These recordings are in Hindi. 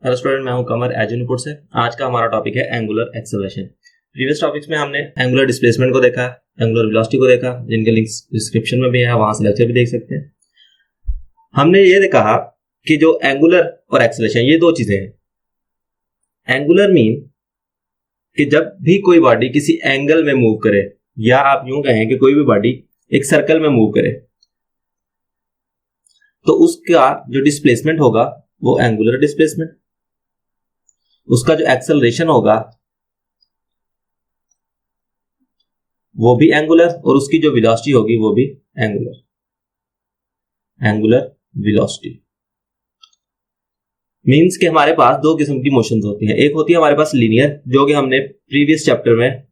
हेलो स्टूडेंट, मैं हूं कमर एजुनपुर से। आज का हमारा टॉपिक है एंगुलर एक्सेलरेशन। प्रीवियस टॉपिक्स में हमने एंगुलर डिस्प्लेसमेंट को देखा, एंगुलर वेलोसिटी को देखा, जिनके लिंक्स डिस्क्रिप्शन में भी है, वहां से लेक्चर भी देख सकते हैं। हमने ये कहा कि जो एंगुलर और एक्सेलरेशन ये दो चीजें हैं। एंगुलर मीन कि जब भी कोई बॉडी किसी एंगल में मूव करे, या आप यूं कहें कि कोई भी बॉडी एक सर्कल में मूव करे, तो उसका जो डिस्प्लेसमेंट होगा वो एंगुलर डिस्प्लेसमेंट, उसका जो एक्सेलरेशन होगा वो भी एंगुलर, और उसकी जो वेलोसिटी होगी वो भी एंगुलर। एंगुलर वेलोसिटी मींस कि हमारे पास दो किस्म की मोशंस होती हैं। एक होती है हमारे पास लीनियर, जो कि हमने प्रीवियस चैप्टर में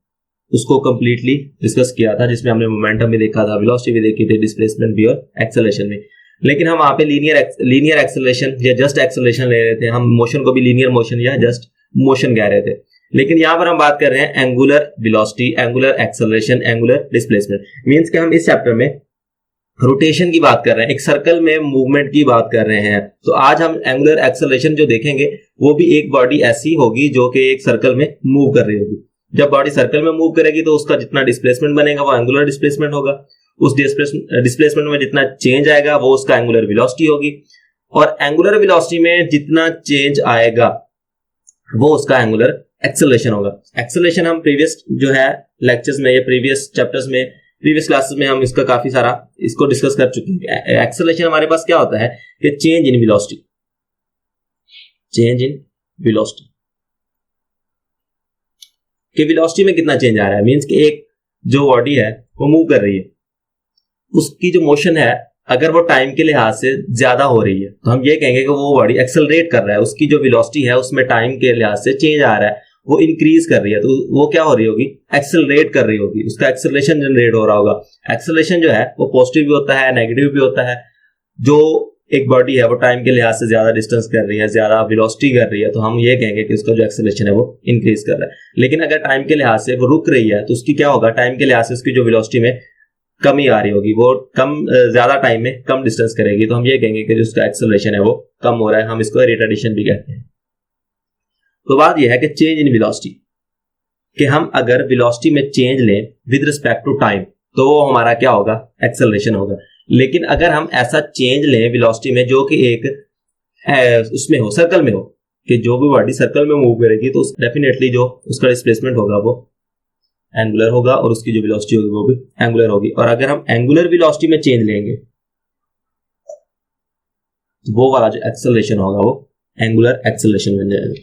उसको कंप्लीटली डिस्कस किया था, जिसमें हमने मोमेंटम भी देखा था, वेलोसिटी भी देखी थी, डिस्प्लेसमेंट भी और एक्सेलरेशन भी। लेकिन हम वहां पे लीनियर एक्सेलरेशन या जस्ट एक्सेलरेशन ले रहे थे, हम मोशन को भी लीनियर मोशन या जस्ट मोशन कह रहे थे। लेकिन यहां पर हम बात कर रहे हैं angular velocity, angular acceleration, angular displacement. Means कि हम इस चैप्टर में रोटेशन की बात कर रहे हैं, एक सर्कल में मूवमेंट की बात कर रहे हैं। तो आज हम एंगुलर एक्सेलरेशन जो देखेंगे वो भी एक बॉडी ऐसी होगी जो कि एक सर्कल में मूव कर रही होगी। जब बॉडी सर्कल में मूव करेगी तो उसका जितना डिस्प्लेसमेंट बनेगा वो एंगुलर डिस्प्लेसमेंट होगा। उस डिस्प्लेसमेंट में जितना चेंज आएगा वो उसका एंगुलर वेलोसिटी होगी, और एंगुलर वेलोसिटी में जितना चेंज आएगा वो उसका एंगुलर एक्सेलरेशन होगा। एक्सेलरेशन हम प्रीवियस जो है लेक्चर्स में या प्रीवियस चैप्टर्स में, प्रीवियस क्लासेस में हम इसका काफी सारा इसको डिस्कस कर चुके हैं। एक्सेलरेशन हमारे पास क्या होता है कि change in velocity, change in velocity कि वेलोसिटी में कितना चेंज आ रहा है। मींस कि एक जो बॉडी है वो मूव कर रही है, उसकी जो मोशन है अगर वो टाइम के लिहाज से ज्यादा हो रही है तो हम ये कहेंगे कि वो बॉडी एक्सेलरेट कर रहा है, उसकी जो वेलोसिटी है उसमें टाइम के लिहाज से चेंज आ रहा है, वो इंक्रीज कर रही है, तो वो क्या हो रही होगी, एक्सेलरेट कर रही होगी, उसका एक्सेलरेशन जनरेट हो रहा होगा। एक्सेलरेशन जो है वो पॉजिटिव भी होता है, नेगेटिव भी होता है। जो एक बॉडी है वो टाइम के लिहाज से ज्यादा डिस्टेंस कर रही है, ज्यादा वेलोसिटी कर रही है, तो हम ये कहेंगे कि उसका जो एक्सेलरेशन है वो इंक्रीज कर रहा है। लेकिन अगर टाइम के लिहाज से वो रुक रही है तो उसकी क्या होगा, टाइम के लिहाज से उसकी जो वेलोसिटी में कमी आ रही होगी, वो कम ज्यादा टाइम में कम डिस्टेंस करेगी, तो हम ये कहेंगे कि जो उसका एक्सेलरेशन है वो कम हो रहा है। हम इसको रिटार्डेशन भी कहते हैं। तो बात यह है कि चेंज इन वेलोसिटी, कि हम अगर वेलोसिटी में चेंज लें विद रिस्पेक्ट टू टाइम तो वो हमारा क्या होगा, एक्सेलरेशन होगा। लेकिन अगर हम ऐसा चेंज लें वेलोसिटी में जो कि एक उसमें हो, सर्कल में हो, कि जो भी बॉडी सर्कल में मूव करेगी तो डेफिनेटली जो उसका डिस्प्लेसमेंट होगा वो एंगुलर होगा, और उसकी जो वेलोसिटी होगी वो भी एंगुलर होगी। और अगर हम एंगुलर वेलोसिटी में चेंज लेंगे तो वो वाला जो एक्सेलरेशन होगा वो एंगुलर एक्सेलरेशन बन जाएगा।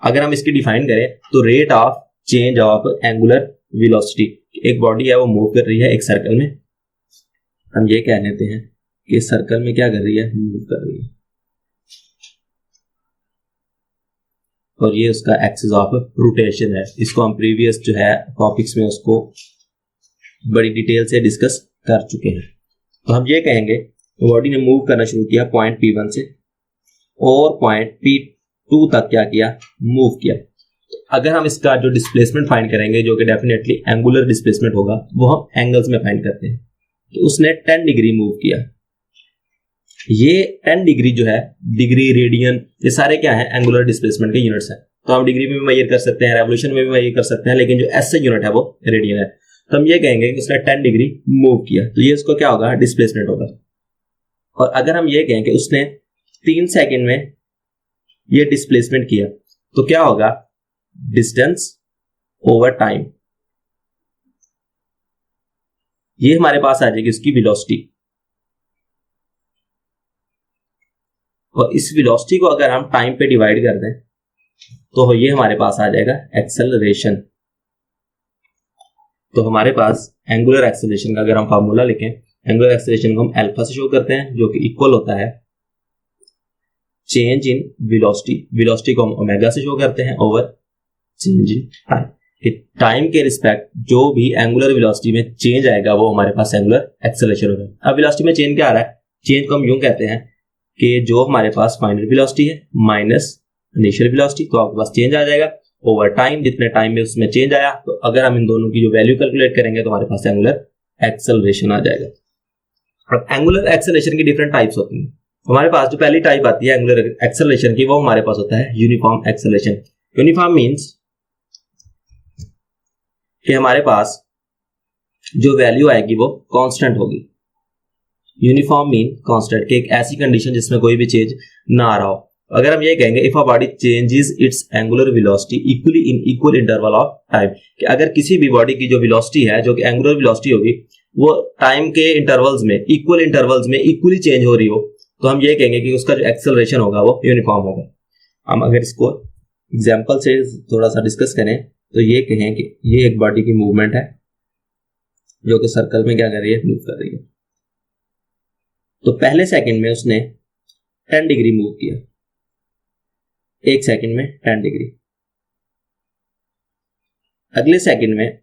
अगर हम इसकी डिफाइन करें तो rate of change of angular velocity, एक बॉडी है वो मूव कर रही है एक सर्कल में, हम ये कह लेते हैं कि सर्कल में क्या कर रही है, मूव कर रही है, और ये उसका एक्सिस ऑफ रोटेशन है। इसको हम प्रीवियस जो है टॉपिक्स में उसको बड़ी डिटेल से डिस्कस कर चुके हैं। तो हम ये कहेंगे बॉडी ने मूव करना शुरू किया पॉइंट P1 से और पॉइंट P2 तक क्या किया, मूव किया। तो अगर हम इसका जो डिस्प्लेसमेंट फाइंड करेंगे जो कि डेफिनेटली एंगुलर डिस्प्लेसमेंट होगा, वो हम एंगल्स में फाइंड करते हैं। तो उसने 10 डिग्री मूव किया। ये 10 डिग्री जो है, डिग्री, रेडियन, ये सारे क्या है, एंगुलर डिस्प्लेसमेंट के यूनिट्स हैं। तो हम डिग्री में भी मेजर कर सकते हैं, रेवोल्यूशन में भी मेजर कर सकते हैं, लेकिन जो एसआई यूनिट है वो रेडियन है। तो हम ये कहेंगे कि उसने 10 डिग्री मूव किया, तो ये उसको क्या होगा, डिस्प्लेसमेंट होगा। और अगर हम ये कहें कि उसने 3 सेकेंड में ये डिस्प्लेसमेंट किया तो क्या होगा, डिस्टेंस ओवर टाइम। ये हमारे पास आ जाएगी उसकी वेलोसिटी, और इस वेलोसिटी को अगर हम टाइम पे डिवाइड कर दें तो ये हमारे पास आ जाएगा एक्सेलरेशन। तो हमारे पास एंगुलर एक्सेलरेशन का अगर हम फार्मूला लिखें, एंगुलर एक्सेलरेशन को हम अल्फा से शो करते हैं, जो कि इक्वल होता है चेंज इन वेलोसिटी, वेलोसिटी को हम ओमेगा से शो करते हैं over change in time. Time के रिस्पेक्ट जो भी एंगुलर वेलोसिटी में चेंज आएगा वो हमारे पास एंगुलर एक्सेलरेशन होगा। अब वेलोसिटी में चेंज क्या आ रहा है, चेंज को हम यूं कहते हैं कि जो हमारे पास फाइनल वेलोसिटी है माइनस इनिशियल वेलोसिटी, तो आपके पास चेंज आ जाएगा ओवर टाइम, जितने टाइम में उसमें चेंज आया। तो अगर हम इन दोनों की जो वैल्यू कैलकुलेट करेंगे तो हमारे पास एंगुलर एक्सेलरेशन आ जाएगा। अब एंगुलर एक्सेलरेशन की डिफरेंट टाइप्स होती हैं, हमारे पास जो पहली टाइप आती है एंगुलर एक्सेलरेशन की, वो हमारे पास होता है यूनिफॉर्म एक्सेलरेशन। यूनिफॉर्म मींस कि हमारे पास जो वैल्यू आएगी वो कांस्टेंट होगी। यूनिफॉर्म मीन कांस्टेंट, कि एक ऐसी कंडीशन जिसमें कोई भी चेंज ना आ रहा हो। अगर हम ये कहेंगे if a body changes it's angular velocity equally in equal interval of time, कि अगर किसी भी बॉडी की जो वेलोसिटी है, जो कि एंगुलर वेलोसिटी होगी, वो टाइम के इंटरवल्स में, इक्वल इंटरवल्स में इक्वली चेंज हो रही हो, तो हम ये कहेंगे कि उसका जो एक्सेलरेशन होगा वो यूनिफॉर्म होगा। हम अगर इसको एग्जाम्पल से थोड़ा सा डिस्कस करें तो ये कहें कि ये एक बॉडी की मूवमेंट है जो कि सर्कल में क्या कर रही है, मूव कर रही है। तो पहले सेकंड में उसने 10 डिग्री मूव किया, एक सेकंड में 10 डिग्री। अगले सेकंड में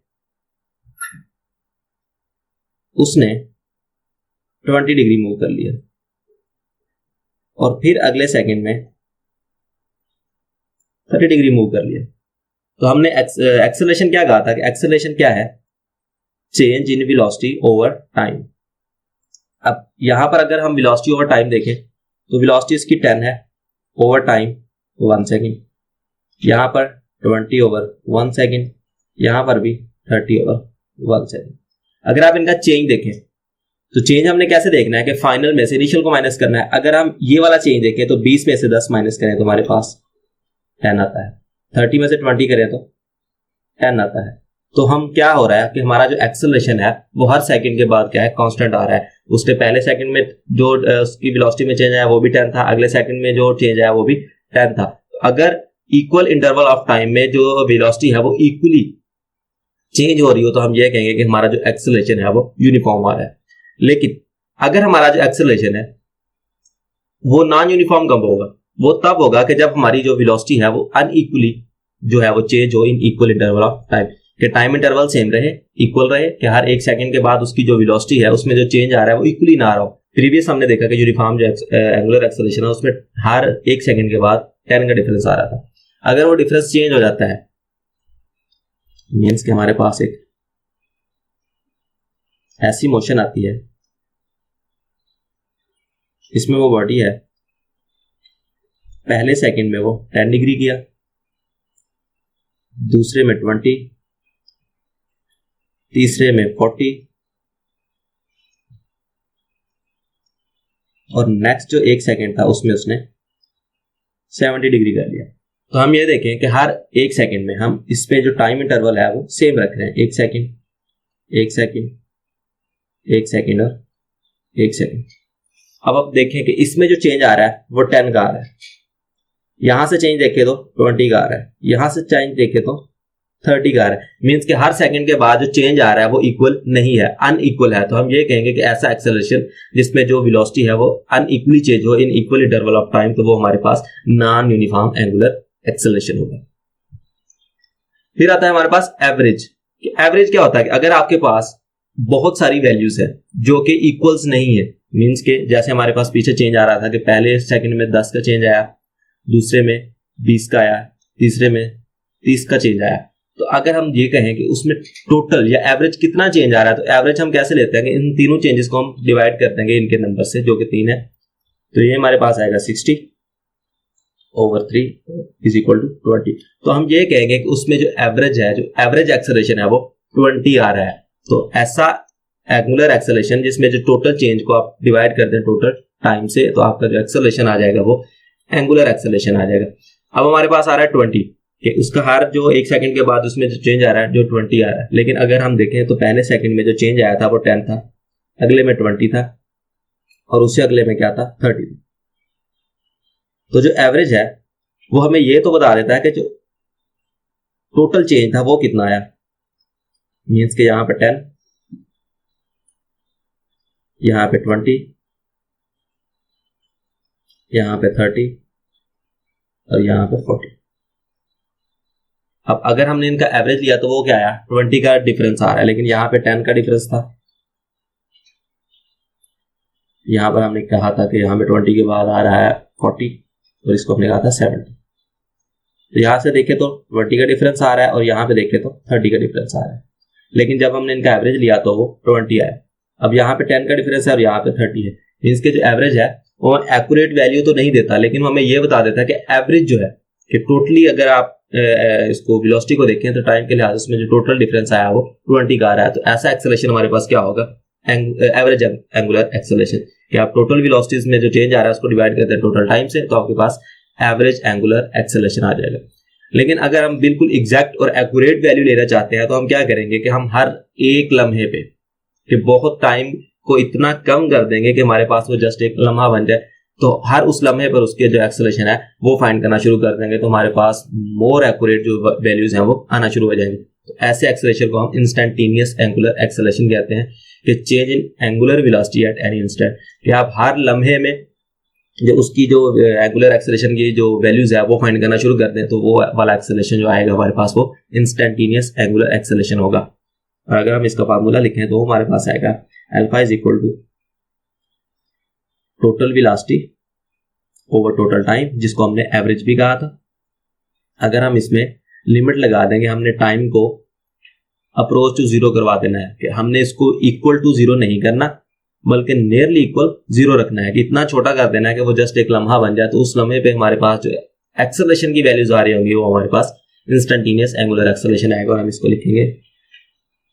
उसने 20 डिग्री मूव कर लिया, और फिर अगले सेकंड में 30 डिग्री मूव कर लिया। तो हमने एक्सेलरेशन क्या कहा था कि एक्सेलरेशन क्या है, change in velocity over time. अब यहां पर अगर हम वेलोसिटी ओवर टाइम देखें तो वेलोसिटी इसकी 10 है, ओवर टाइम 1 सेकेंड, यहां पर 20 ओवर 1 सेकेंड, यहां पर भी 30 ओवर 1 सेकेंड। अगर आप इनका चेंज देखें तो चेंज हमने कैसे देखना है कि फाइनल में से इनिशियल को माइनस करना है। अगर हम ये वाला चेंज देखें तो 20 में से 10 माइनस करें तो हमारे पास 10 आता है, 30 में से 20 करें तो 10 आता है। तो हम क्या हो रहा है कि हमारा जो एक्सेलरेशन है वो हर सेकंड के बाद क्या है, कांस्टेंट आ रहा है। उसके पहले सेकंड में जो उसकी वेलोसिटी में चेंज आया वो भी 10 था, अगले सेकंड में जो चेंज आया वो भी 10 था। अगर इक्वल इंटरवल ऑफ टाइम में जो वेलोसिटी है वो इक्वली चेंज हो रही हो तो हम ये कहेंगे कि हमारा जो एक्सेलरेशन है वो यूनिफॉर्म आ रहा है। लेकिन अगर हमारा जो एक्सेलरेशन है वो नॉन यूनिफॉर्म कब होगा, वो तब होगा कि जब हमारी जो वेलोसिटी है वो अनइक्वली जो है वो चेंज हो in equal interval of time, कि टाइम इंटरवल सेम रहे, इक्वल रहे, कि हर एक सेकंड के बाद उसकी जो वेलोसिटी है उसमें जो चेंज आ रहा है वो इक्वली ना आ रहा हो। प्रीवियस हमने देखा कि यूनिफॉर्म जो एंगुलर एक्सेलरेशन है उसमें हर एक सेकंड के बाद 10 का डिफरेंस आ रहा था। अगर वो डिफरेंस चेंज हो जाता है मीन्स कि हमारे पास एक ऐसी मोशन आती है, इसमें वो बॉडी है, पहले सेकंड में वो 10 डिग्री किया, दूसरे में 20, तीसरे में 40, और नेक्स्ट जो एक सेकंड था उसमें उसने 70 डिग्री कर लिया। तो हम ये देखें कि हर एक सेकंड में हम इस पे जो टाइम इंटरवल है वो सेम रख रहे हैं, एक सेकंड, एक सेकंड, एक सेकंड और एक सेकंड। अब आप देखें कि इसमें जो चेंज आ रहा है वो 10 का आ रहा है, यहां से चेंज देखे तो 20 का आ रहा है, यहां से चेंज देखे तो 30 का आ रहा है। मींस कि हर सेकंड के बाद जो चेंज आ रहा है वो इक्वल नहीं है, अनइक्वल है। तो हम ये कहेंगे कि ऐसा एक्सेलरेशन जिसमें जो वेलोसिटी है वो अनइक्वली चेंज हो in equal interval of time, तो वो हमारे पास नॉन यूनिफॉर्म एंगुलर एक्सेलरेशन होगा। फिर आता है हमारे पास एवरेज। एवरेज क्या होता है कि अगर आपके पास बहुत सारी वैल्यूज है जो कि इक्वल्स नहीं है, मींस के जैसे हमारे पास पीछे चेंज आ रहा था कि पहले सेकंड में 10 का चेंज आया, दूसरे में 20 का आया, तीसरे में 30 का चेंज आया। तो अगर हम ये कहें कि उसमें टोटल या एवरेज कितना चेंज आ रहा है, तो एवरेज हम कैसे लेते हैं कि इन तीनों चेंजेस को हम डिवाइड कर देंगे इनके नंबर से जो कि 3 है। तो ये हमारे पास आएगा 60 ओवर 3 इज इक्वल टू 20। तो हम ये कहेंगे कि उसमें जो एवरेज है, जो एवरेज एक्सेलरेशन है वो 20 आ रहा है। तो ऐसा एंगुलर एक्सेलरेशन जिसमें जो टोटल चेंज को आप डिवाइड कर दें टोटल टाइम से, तो आपका जो एक्सेलरेशन आ जाएगा वो एंगुलर एक्सेलरेशन आ जाएगा। अब हमारे पास आ रहा है 20, कि उसका हर जो एक सेकंड के बाद उसमें जो चेंज आ रहा है जो 20 आ रहा है। लेकिन अगर हम देखें तो पहले सेकंड में जो चेंज आया था वो 10 था, अगले में 20 था, और उससे अगले में क्या था, 30। तो जो एवरेज है वो हमें ये तो बता देता है कि जो टोटल चेंज था वो कितना आया। मीन्स के यहां पे 10, यहां पे 20, यहां पे 30 और यहां पे 40। अब अगर हमने इनका एवरेज लिया तो वो क्या आया, 20 का डिफरेंस आ रहा है, लेकिन यहां पे 10 का डिफरेंस था। यहां पर हमने कहा था कि यहां पे 20 के बाद आ रहा है 40 और इसको हमने कहा था 70। तो यहां से देखे तो 20 का डिफरेंस आ रहा है और यहां पे देखे तो 30 का डिफरेंस आ रहा है, लेकिन जब हमने इनका एवरेज लिया तो वो 20 आया। अब यहाँ पे 10 का डिफरेंस है और यहाँ पे 30 है, मींस के जो एवरेज है वो एक्यूरेट वैल्यू तो नहीं देता, लेकिन वो हमें ये बता देता है कि एवरेज जो है कि टोटली अगर आप इसको वेलोसिटी को देखें तो टाइम के लिहाज से में जो टोटल डिफरेंस आया वो 20 का आ रहा है। तो ऐसा एक्सेलरेशन हमारे पास क्या होगा, एवरेज एंगुलर एक्सेलरेशन, कि आप टोटल वेलोसिटीज में जो चेंज आ रहा है उसको डिवाइड करते हैं टोटल टाइम से, तो आपके पास एवरेज एंगुलर एक्सेलरेशन आ जाएगा। लेकिन अगर हम बिल्कुल एग्जैक्ट और एक्यूरेट वैल्यू लेना चाहते हैं तो हम क्या करेंगे कि हम हर एक लम्हे पे कि बहुत टाइम को इतना कम कर देंगे कि हमारे पास वो जस्ट एक लम्हा बन जाए, तो हर उस लम्हे पर उसके जो एक्सेलरेशन है वो फाइंड करना शुरू कर देंगे, तो हमारे पास मोर एक्यूरेट जो वैल्यूज हैं वो आना शुरू हो जाएंगे। तो ऐसे एक्सेलरेशन को हम इंस्टेंटेनियस एंगुलर एक्सेलरेशन कहते हैं, कि change in angular velocity at any instant, कि आप हर लम्हे में जो उसकी जो एंगुलर एक्सेलरेशन की जो वैल्यूज है वो फाइंड करना शुरू करते हैं, तो वो वाला एक्सेलरेशन जो आएगा हमारे पास वो इंस्टेंटेनियस एंगुलर एक्सेलरेशन होगा। और अगर हम इसका फार्मूला लिखें तो हमारे पास आएगा alpha is equal to total velocity over total time, जिसको हमने एवरेज भी कहा था। अगर हम इसमें लिमिट लगा देंगे, हमने टाइम को अप्रोच टू जीरो करवा देना है, कि हमने इसको इक्वल टू जीरो नहीं करना बल्कि नियरली इक्वल जीरो रखना है, कि इतना छोटा कर देना है कि वो जस्ट एक लम्हा बन जाए, तो उस लम्हे पे हमारे पास जो एक्सेलरेशन की वैल्यूज आ रही होंगी वो हमारे पास इंस्टेंटेनियस एंगुलर एक्सेलरेशन आएगा। और हम इसको लिखेंगे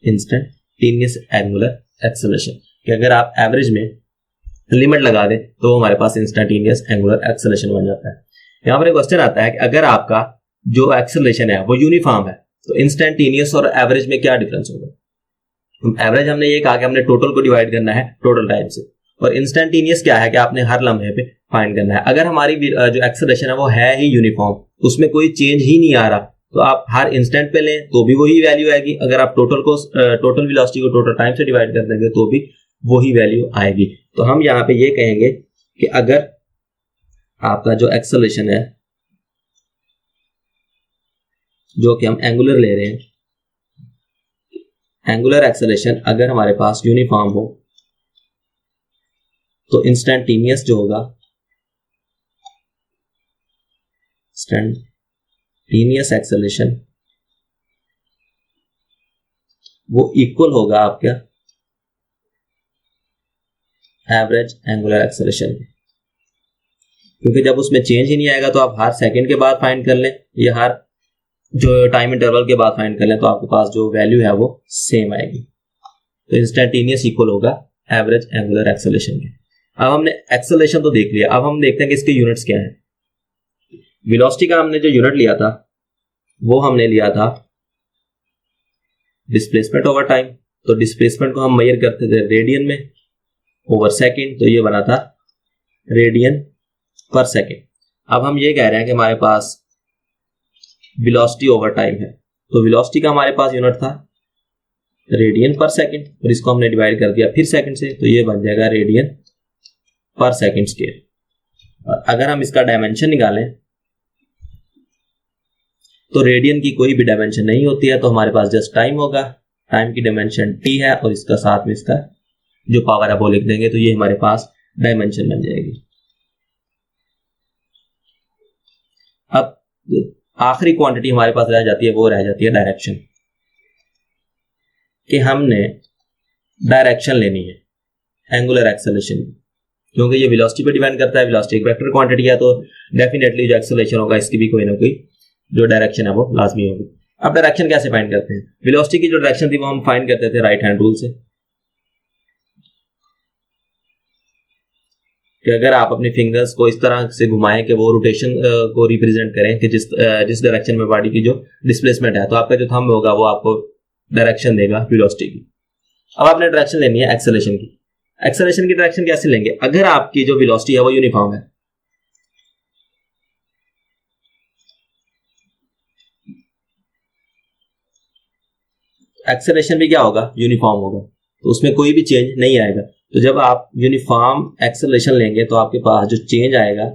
इंस्टेंटेनियस एंगुलर एक्सेलरेशन, कि अगर आप एवरेज में लिमिट लगा दें तो हमारे पास इंस्टेंटेनियस एंगुलर एक्सेलरेशन बन जाता है। यहाँ पर एक क्वेश्चन आता है कि अगर आपका जो एक्सेलरेशन है वो यूनिफॉर्म है तो इंस्टेंटेनियस और एवरेज में क्या डिफरेंस होगा। एवरेज हमने ये कहा कि हमने टोटल को डिवाइड करना है टोटल टाइम से, और इंस्टेंटेनियस क्या है कि आपने हर लम्हे पे फाइंड करना है। अगर हमारी जो एक्सेलरेशन है वो है ही यूनिफॉर्म, उसमें कोई चेंज ही नहीं आ रहा, तो आप हर इंस्टेंट पे लें तो भी वही वैल्यू आएगी। अगर आप टोटल वेलोसिटी को टोटल टाइम से डिवाइड कर देंगे तो भी वही वैल्यू आएगी। तो हम यहाँ पे ये कहेंगे कि अगर आपका जो एक्सेलरेशन है जो कि हम एंगुलर ले रहे हैं, एंगुलर एक्सेलरेशन अगर हमारे पास यूनिफॉर्म हो तो इंस्टेंटेनियस जो होगा, इंस्टेंटेनियस एक्सेलरेशन वो इक्वल होगा आपका एवरेज एंगुलर एक्सेलरेशन, क्योंकि जब उसमें चेंज ही नहीं आएगा तो आप हर सेकंड के बाद फाइंड कर लें या हर जो टाइम इंटरवल के बाद फाइंड कर लें तो आपके पास जो वैल्यू है वो सेम आएगी। तो इंस्टेंटेनियस इक्वल होगा एवरेज एंगुलर एक्सेलरेशन के। अब हमने एक्सेलरेशन तो देख लिया, अब हम देखते हैं कि इसके यूनिट्स क्या हैं। वेलोसिटी का हमने जो यूनिट लिया था वो हमने लिया था डिस्प्लेसमेंट ओवर टाइम, तो डिस्प्लेसमेंट को हम मेजर करते थे रेडियन में ओवर सेकेंड, तो ये बना था रेडियन पर सेकेंड। अब हम ये कह रहे हैं कि हमारे पास वेलोसिटी ओवर टाइम है, तो वेलोसिटी का हमारे पास यूनिट था रेडियन पर सेकंड, और इसको हमने डिवाइड कर दिया फिर सेकंड से, तो ये बन जाएगा रेडियन पर सेकंड स्क्वायर। और अगर हम इसका डायमेंशन निकालें तो रेडियन की कोई भी डायमेंशन नहीं होती है, तो हमारे पास जस्ट टाइम होगा, टाइम की डायमेंशन टी है और इसका साथ में इसका जो पावर है वो लिख देंगे, तो ये हमारे पास डायमेंशन बन जाएगी। अब आखिरी क्वांटिटी हमारे पास रह जाती है, वो रह जाती है डायरेक्शन, कि हमने डायरेक्शन लेनी है एंगुलर एक्सेलरेशन की, क्योंकि ये वेलोसिटी पे डिपेंड करता है। वेलोसिटी एक वेक्टर क्वांटिटी है, तो डेफिनेटली जो एक्सेलरेशन होगा इसकी भी कोई ना कोई जो डायरेक्शन है वो लाजमी होगी। अब डायरेक्शन कैसे फाइंड करते हैं, वेलोसिटी की जो डायरेक्शन थी वो हम फाइंड करते थे राइट हैंड रूल से, कि अगर आप अपने फिंगर्स को इस तरह से घुमाएं कि वो रोटेशन को रिप्रेजेंट करें कि जिस डायरेक्शन में बॉडी की जो डिस्प्लेसमेंट है, तो आपका जो थंब होगा वो आपको डायरेक्शन देगा वेलोसिटी की। अब आपने डायरेक्शन लेनी है एक्सेलरेशन की। एक्सेलरेशन की डायरेक्शन कैसे लेंगे, अगर आपकी जो वेलोसिटी है वो यूनिफॉर्म है, एक्सेलरेशन भी क्या होगा, यूनिफॉर्म होगा, तो उसमें कोई भी चेंज नहीं आएगा। तो जब आप यूनिफॉर्म एक्सेलरेशन लेंगे तो आपके पास जो चेंज आएगा,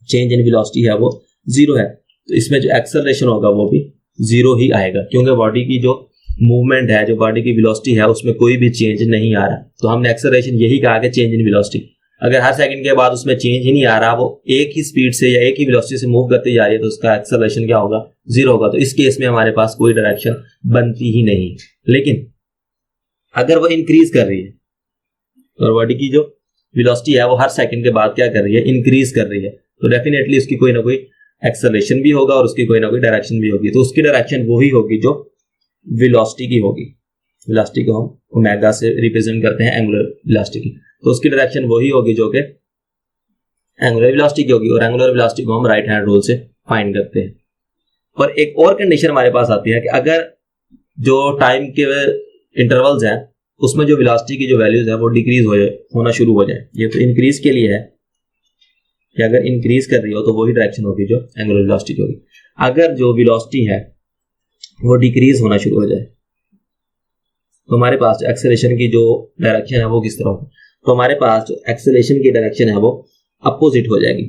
चेंज इन वेलोसिटी है वो जीरो है, तो इसमें जो एक्सेलरेशन होगा वो भी जीरो ही आएगा, क्योंकि बॉडी की जो मूवमेंट है, जो बॉडी की वेलोसिटी है उसमें कोई भी चेंज नहीं आ रहा। तो हमने एक्सेलरेशन यही कहा कि चेंज इन वेलोसिटी, अगर हर सेकंड के बाद उसमें चेंज ही नहीं आ रहा, वो एक ही स्पीड से या एक ही वेलोसिटी से मूव करती जा रही है, तो उसका एक्सेलरेशन क्या होगा, जीरो होगा। तो इस केस में हमारे पास कोई डायरेक्शन बनती ही नहीं। लेकिन अगर वो इंक्रीज कर रही है और बॉडी की जो वेलोसिटी है वो हर सेकंड के बाद क्या कर रही है, इंक्रीज कर रही है, तो डेफिनेटली उसकी कोई ना कोई एक्सेलरेशन भी होगा और उसकी कोई ना कोई डायरेक्शन भी होगी। तो उसकी डायरेक्शन वही होगी जो वेलोसिटी की होगी। वेलोसिटी को हम ओमेगा से रिप्रेजेंट करते हैं एंगुलर वेलोसिटी की, तो उसकी डायरेक्शन वही होगी जो कि एंगुलर वेलोसिटी की होगी, और एंगुलर वेलोसिटी को हम राइट हैंड रूल से फाइंड करते हैं। और एक और कंडीशन हमारे पास आती है कि अगर जो टाइम के इंटरवल्स हैं उसमें जो वेलोसिटी की जो वैल्यूज है वो डिक्रीज होना शुरू हो जाए। ये तो इंक्रीज के लिए है कि अगर इंक्रीज कर रही हो तो वही डायरेक्शन होगी जो एंगुलर वेलोसिटी की होगी। अगर जो वेलोसिटी है वो डिक्रीज होना शुरू हो जाए तो हमारे पास एक्सेलरेशन की जो डायरेक्शन है वो किस तरह होगी, तो हमारे पास जो एक्सेलरेशन की डायरेक्शन है वो अपोजिट हो जाएगी,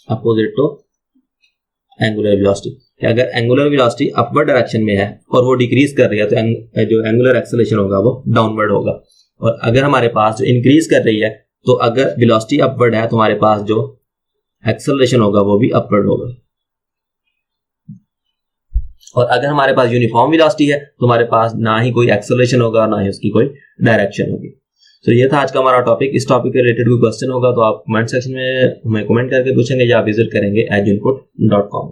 अपोजिट टू एंगुलर वेलोसिटी। अगर एंगुलर वेलोसिटी अपवर्ड डायरेक्शन में है और वो डिक्रीज कर रही है तो जो एंगुलर एक्सेलरेशन होगा वो डाउनवर्ड होगा। और अगर हमारे पास जो इंक्रीज कर रही है तो अगर वेलोसिटी अपवर्ड है तो हमारे पास जो एक्सेलरेशन होगा वो भी अपवर्ड होगा। और अगर हमारे पास यूनिफॉर्म वेलोसिटी है तो हमारे पास ना ही कोई एक्सेलरेशन होगा ना ही उसकी कोई डायरेक्शन होगी। तो ये था आज का हमारा टॉपिक। इस टॉपिक के रिलेटेड कोई क्वेश्चन होगा तो आप कमेंट सेक्शन में हमें कमेंट करके पूछेंगे या विजिट करेंगे edgeinput.com।